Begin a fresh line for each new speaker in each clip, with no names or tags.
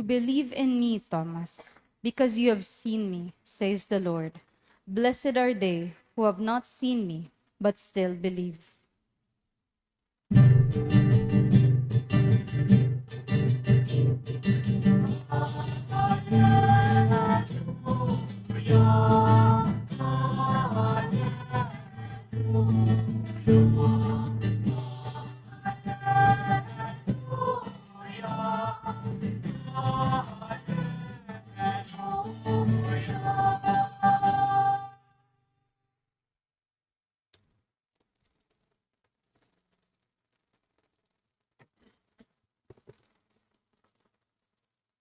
Believe in me, Thomas, because you have seen me, says the Lord. Blessed are they who have not seen me, but still believe.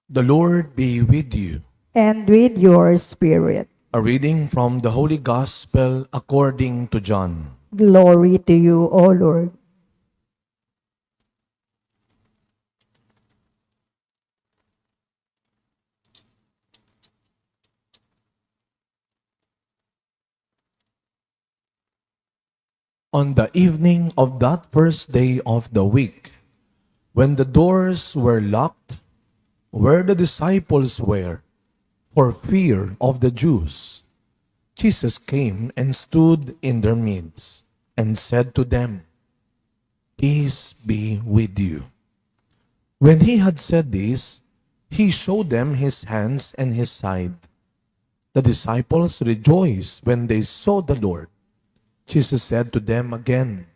The Lord be with you.
And with your spirit.
A reading from the Holy Gospel according to John.
Glory to you, O Lord.
On the evening of that first day of the week, when the doors were locked, where the disciples were, for fear of the Jews, Jesus came and stood in their midst and said to them, "Peace be with you." When he had said this, he showed them his hands and his side. The disciples rejoiced when they saw the Lord. Jesus said to them again,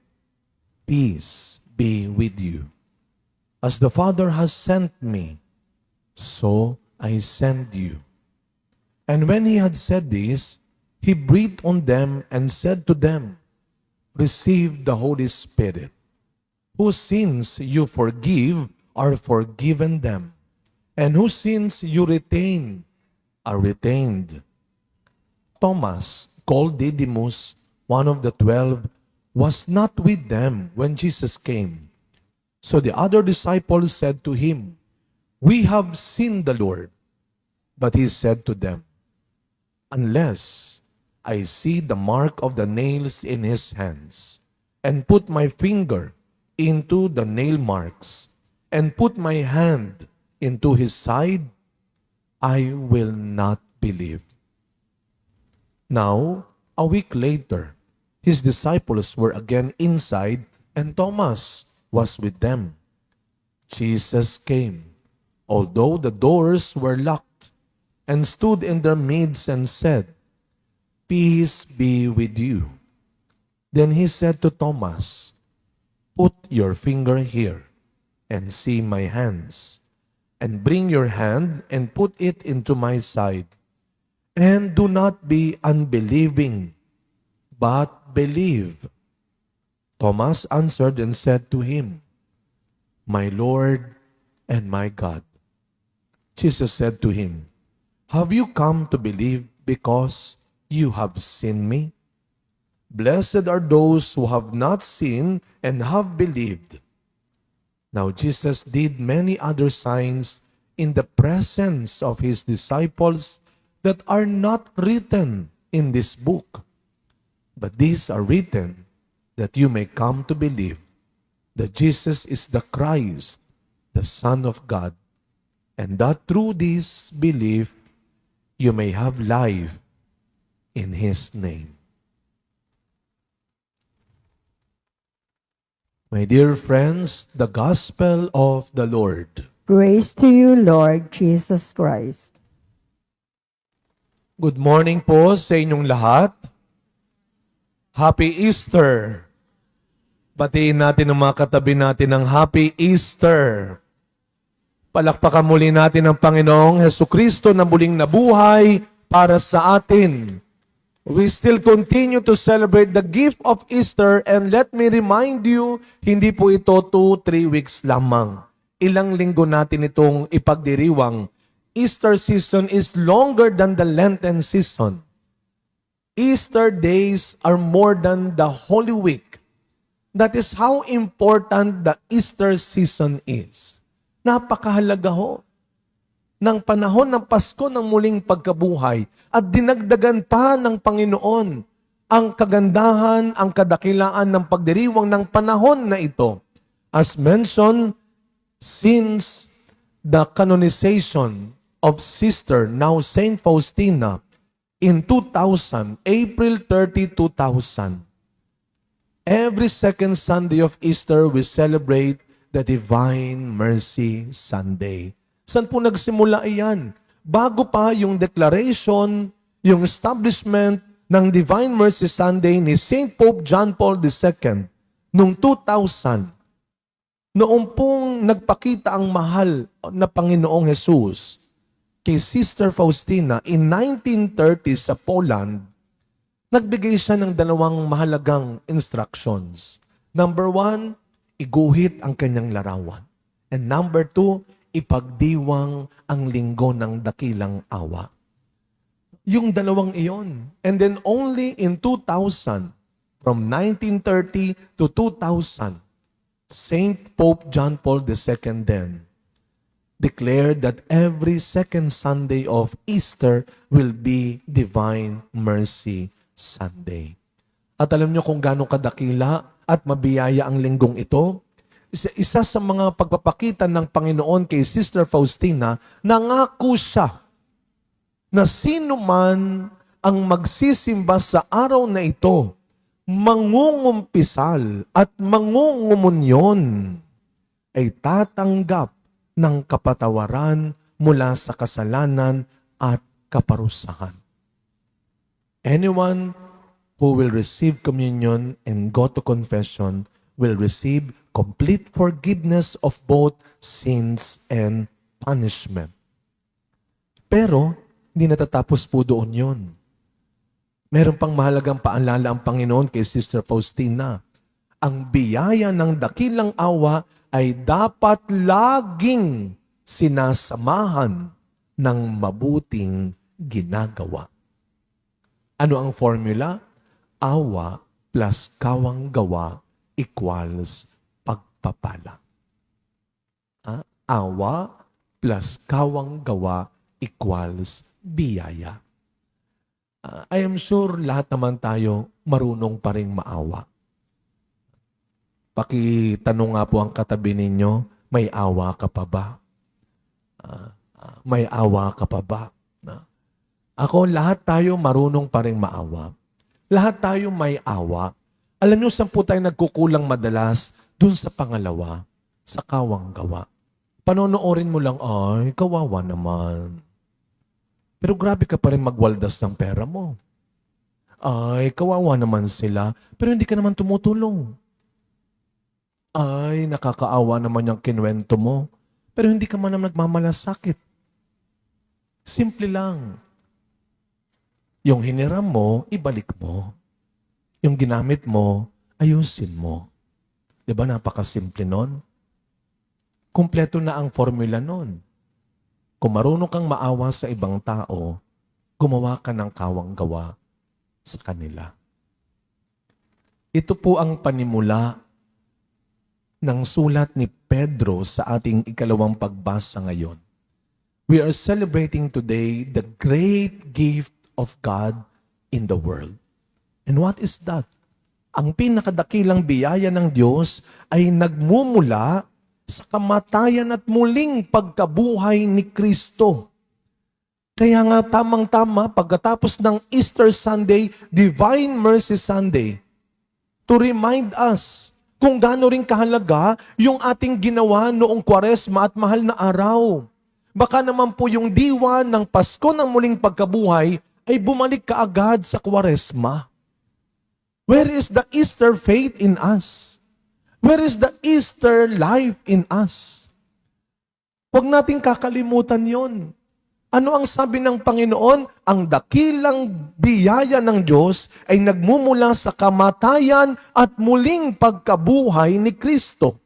"Peace be with you. As the Father has sent me, so I send you." And when he had said this, he breathed on them and said to them, "Receive the Holy Spirit. Whose sins you forgive are forgiven them, and whose sins you retain are retained." Thomas, called Didymus, one of the 12, was not with them when Jesus came. So the other disciples said to him, "We have seen the Lord." But he said to them, "Unless I see the mark of the nails in his hands, and put my finger into the nail marks, and put my hand into his side, I will not believe." Now, a week later, his disciples were again inside, and Thomas was with them. Jesus came, although the doors were locked, and stood in their midst and said, "Peace be with you." Then he said to Thomas, "Put your finger here, and see my hands, and bring your hand and put it into my side. And do not be unbelieving, but believe." Thomas answered and said to him, "My Lord and my God." Jesus said to him, "Have you come to believe because you have seen me? Blessed are those who have not seen and have believed." Now Jesus did many other signs in the presence of his disciples that are not written in this book. But these are written that you may come to believe that Jesus is the Christ, the Son of God, and that through this belief you may have life in his name. My dear friends, the Gospel of the Lord.
Praise to you, Lord Jesus Christ.
Good morning po sa inyong lahat. Happy Easter! Batiin natin ang mga katabi natin ng Happy Easter. Palakpakan muli natin ang Panginoong Hesukristo na muling nabuhay para sa atin. We still continue to celebrate the gift of Easter, and let me remind you, hindi po ito 2-3 weeks lamang. Ilang linggo natin itong ipagdiriwang. Easter season is longer than the Lenten season. Easter days are more than the Holy Week. That is how important the Easter season is. Napakahalaga ho ng panahon ng Pasko ng muling pagkabuhay at dinagdagan pa ng Panginoon ang kagandahan, ang kadakilaan ng pagdiriwang ng panahon na ito. As mentioned, since the canonization of Sister, now Saint Faustina, in 2000, April 30, 2000. Every second Sunday of Easter, we celebrate the Divine Mercy Sunday. Saan po nagsimula iyan? Bago pa yung declaration, yung establishment ng Divine Mercy Sunday ni Saint Pope John Paul II noong 2000, noong pong nagpakita ang mahal na Panginoong Jesus kay Sister Faustina in 1930 sa Poland, nagbigay siya ng dalawang mahalagang instructions. Number 1, iguhit ang kanyang larawan. And number 2, ipagdiwang ang linggo ng dakilang awa. Yung dalawang iyon. And then only in 2000, from 1930 to 2000, Saint Pope John Paul II then declared that every second Sunday of Easter will be Divine Mercy Sunday. At alam niyo kung gaano kadakila at mabiyaya ang linggong ito? Isa sa mga pagpapakita ng Panginoon kay Sister Faustina, nangako siya na sino man ang magsisimba sa araw na ito, mangungumpisal at mangungumunyon, ay tatanggap ng kapatawaran mula sa kasalanan at kaparusahan. Anyone who will receive communion and go to confession will receive complete forgiveness of both sins and punishment. Pero, hindi natatapos po doon yun. Meron pang mahalagang paalala ang Panginoon kay Sister Faustina. Ang biyaya ng dakilang awa ay dapat laging sinasamahan ng mabuting ginagawa. Ano ang formula? Awa plus kawang gawa equals pagpapala. Awa plus kawang gawa equals biyaya. I am sure lahat naman tayo marunong pa ring maawa. Pakitanong nga po ang katabi ninyo, may awa ka pa ba? May awa ka pa ba? Ako, lahat tayo marunong pa ring maawa. Lahat tayo may awa. Alam niyo, saan po tayo nagkukulang madalas? Dun sa pangalawa, sa kawang gawa. Panonoorin mo lang, ay, kawawa naman. Pero grabe ka pa rin magwaldas ng pera mo. Ay, kawawa naman sila, pero hindi ka naman tumutulong. Ay, nakakaawa naman yung kinwento mo, pero hindi ka man nagmamalasakit. Simple lang. Yung hiniram mo, ibalik mo. Yung ginamit mo, ayusin mo. Diba napakasimple nun? Kumpleto na ang formula nun. Kung marunong kang maawa sa ibang tao, gumawa ka ng kawang gawa sa kanila. Ito po ang panimula ng sulat ni Pedro sa ating ikalawang pagbasa ngayon. We are celebrating today the great gift of God in the world. And what is that? Ang pinakadakilang biyaya ng Diyos ay nagmumula sa kamatayan at muling pagkabuhay ni Kristo. Kaya nga tamang-tama, pagkatapos ng Easter Sunday, Divine Mercy Sunday, to remind us kung gaano rin kahalaga yung ating ginawa noong Kwaresma at mahal na araw. Baka naman po yung diwa ng Pasko ng muling pagkabuhay ay bumalik kaagad sa Kwaresma. Where is the Easter faith in us? Where is the Easter life in us? Huwag nating kakalimutan yon. Ano ang sabi ng Panginoon? Ang dakilang biyaya ng Diyos ay nagmumula sa kamatayan at muling pagkabuhay ni Kristo.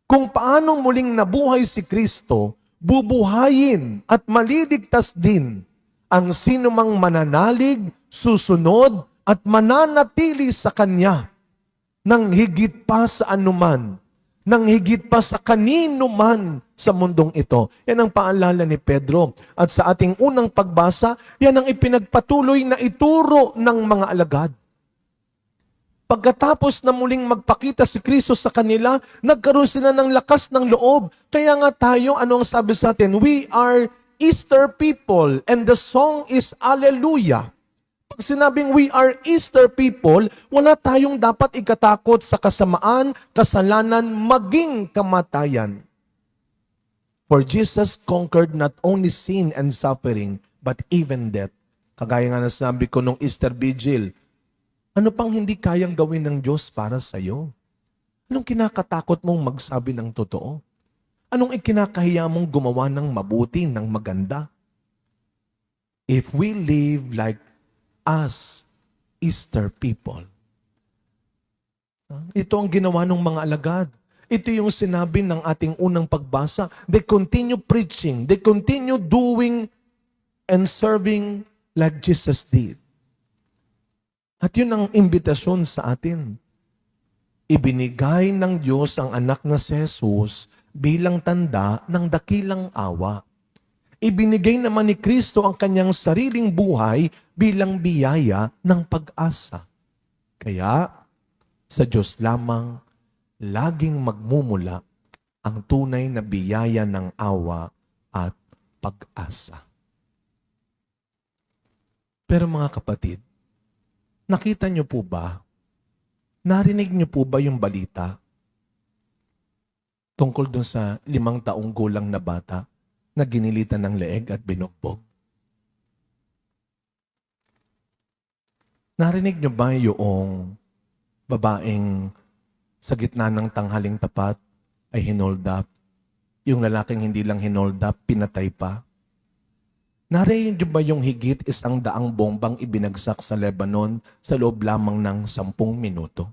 Kung paanong muling nabuhay si Kristo, bubuhayin at maliligtas din ang sinumang mananalig, susunod at mananatili sa Kanya nang higit pa sa anuman, nang higit pa sa kanino man sa mundong ito. Yan ang paalala ni Pedro. At sa ating unang pagbasa, yan ang ipinagpatuloy na ituro ng mga alagad. Pagkatapos na muling magpakita si Kristo sa kanila, nagkaroon sila ng lakas ng loob. Kaya nga tayo, ano ang sabi sa atin? We are Easter people and the song is Alleluia. Pag sinabing we are Easter people, wala tayong dapat ikatakot sa kasamaan, kasalanan, maging kamatayan. For Jesus conquered not only sin and suffering, but even death. Kagaya nga na sinabi ko nung Easter Vigil, ano pang hindi kayang gawin ng Diyos para sa iyo? Anong kinakatakot mong magsabi ng totoo? Anong ikinakahiya mong gumawa ng mabuti, ng maganda? If we live like us, Easter people. Ito ang ginawa ng mga alagad. Ito yung sinabi ng ating unang pagbasa. They continue preaching. They continue doing and serving like Jesus did. At yun ang imbitasyon sa atin. Ibinigay ng Diyos ang anak na si Jesus bilang tanda ng dakilang awa. Ibinigay naman ni Kristo ang kanyang sariling buhay bilang biyaya ng pag-asa. Kaya, sa Diyos lamang, laging magmumula ang tunay na biyaya ng awa at pag-asa. Pero mga kapatid, nakita niyo po ba, narinig niyo po ba yung balita tungkol dun sa 5 taong gulang na bata na ginilitan ng leeg at binugbog? Narinig niyo ba yung babaeng sa gitna ng tanghaling tapat ay hinold up? Yung lalaking hindi lang hinold up, pinatay pa? Narinig niyo ba yung higit 100 bombang ibinagsak sa Lebanon sa loob lamang ng 10 minuto?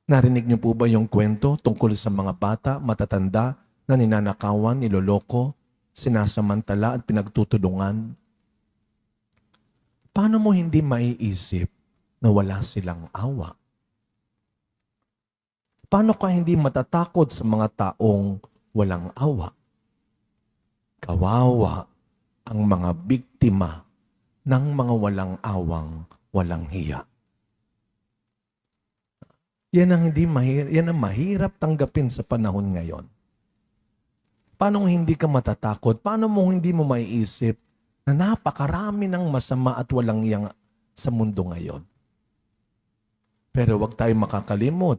Narinig niyo po ba yung kwento tungkol sa mga bata, matatanda, na ninanakawan, niloloko, sinasamantala at pinagtutulungan? Paano mo hindi maiisip na wala silang awa? Paano ka hindi matatakot sa mga taong walang awa? Kawawa ang mga biktima ng mga walang awang, walang hiya. Yan ang mahirap tanggapin sa panahon ngayon. Paano hindi ka matatakot? Paano mo hindi mo maiisip na napakarami ng masama at walang hiyang sa mundo ngayon? Pero huwag tayong makakalimot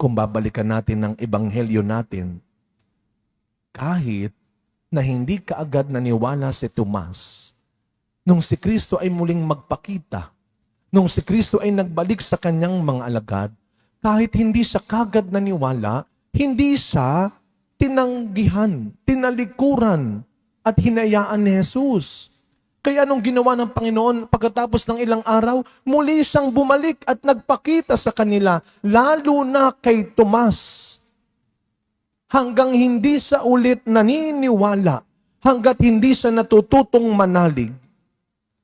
kung babalikan natin ng ebanghelyo natin. Kahit na hindi kaagad naniwala si Tomas, nung si Kristo ay muling magpakita, nung si Kristo ay nagbalik sa kanyang mga alagad, kahit hindi siya kaagad naniwala, hindi siya tinanggihan, tinalikuran, at hinayaan ni Jesus. Kaya nung ginawa ng Panginoon, pagkatapos ng ilang araw, muli siyang bumalik at nagpakita sa kanila, lalo na kay Tomas. Hanggang hindi siya ulit naniniwala, hanggat hindi siya natututong manalig.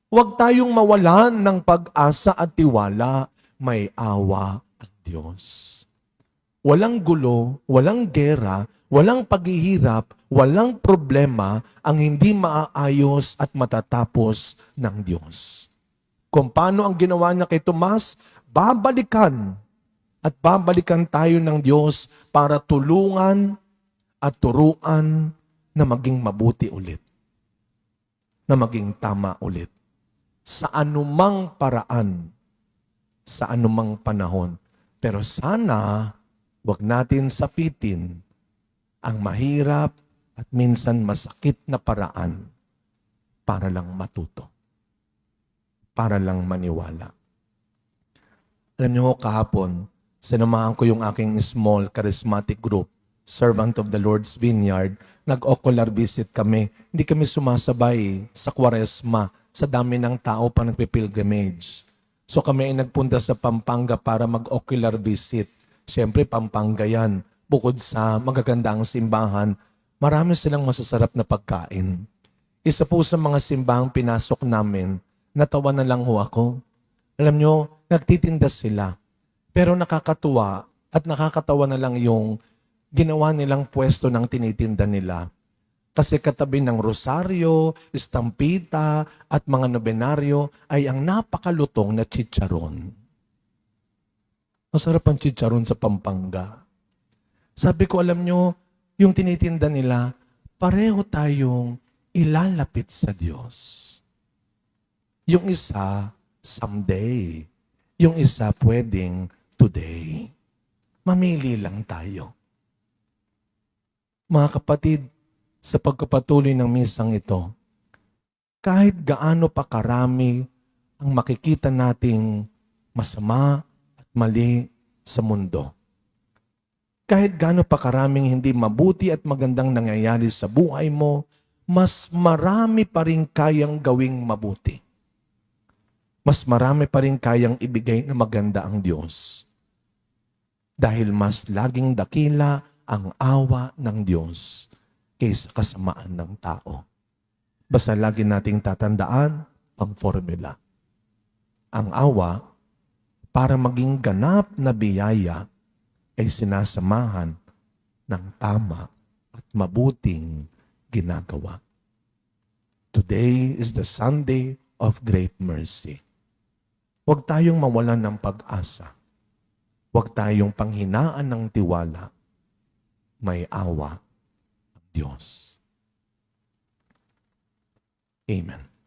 Huwag tayong mawalan ng pag-asa at tiwala, may awa ang Diyos. Walang gulo, walang gera, walang paghihirap, walang problema ang hindi maaayos at matatapos ng Diyos. Kung paano ang ginawa niya kay Tomas, babalikan at babalikan tayo ng Diyos para tulungan at turuan na maging mabuti ulit. Na maging tama ulit. Sa anumang paraan, sa anumang panahon. Pero sana, wag natin sapitin ang mahirap at minsan masakit na paraan para lang matuto. Para lang maniwala. Alam niyo, kahapon, sinamahan ko yung aking small charismatic group, Servant of the Lord's Vineyard. Nag-ocular visit kami. Hindi kami sumasabay sa Kwaresma sa dami ng tao pa nagpipilgrimage. So kami ay nagpunta sa Pampanga para mag-ocular visit. Siyempre, Pampanga yan. Bukod sa magagandang simbahan, marami silang masasarap na pagkain. Isa po sa mga simbahang pinasok namin, natawa na lang ho ako. Alam nyo, nagtitinda sila. Pero nakakatuwa at nakakatawa na lang yung ginawa nilang pwesto ng tinitinda nila. Kasi katabi ng rosaryo, estampita, at mga nobenaryo ay ang napakalutong na chicharon. Masarap ang chicharon sa Pampanga. Sabi ko, alam nyo, yung tinitinda nila, pareho tayong ilalapit sa Diyos. Yung isa, someday. Yung isa, pwedeng today. Mamili lang tayo. Mga kapatid, sa pagkapatuloy ng misang ito, kahit gaano pa karami ang makikita nating masama at mali sa mundo, kahit gaano pa karaming hindi mabuti at magandang nangyayari sa buhay mo, mas marami pa rin kayang gawing mabuti. Mas marami pa rin kayang ibigay na maganda ang Diyos. Dahil mas laging dakila ang awa ng Diyos kaysa kasamaan ng tao. Basta lagi nating tatandaan ang formula. Ang awa, para maging ganap na biyaya, ay sinasamahan ng tama at mabuting ginagawa. Today is the Sunday of Great Mercy. Huwag tayong mawalan ng pag-asa. Huwag tayong panghinaan ng tiwala. May awa ang Diyos. Amen.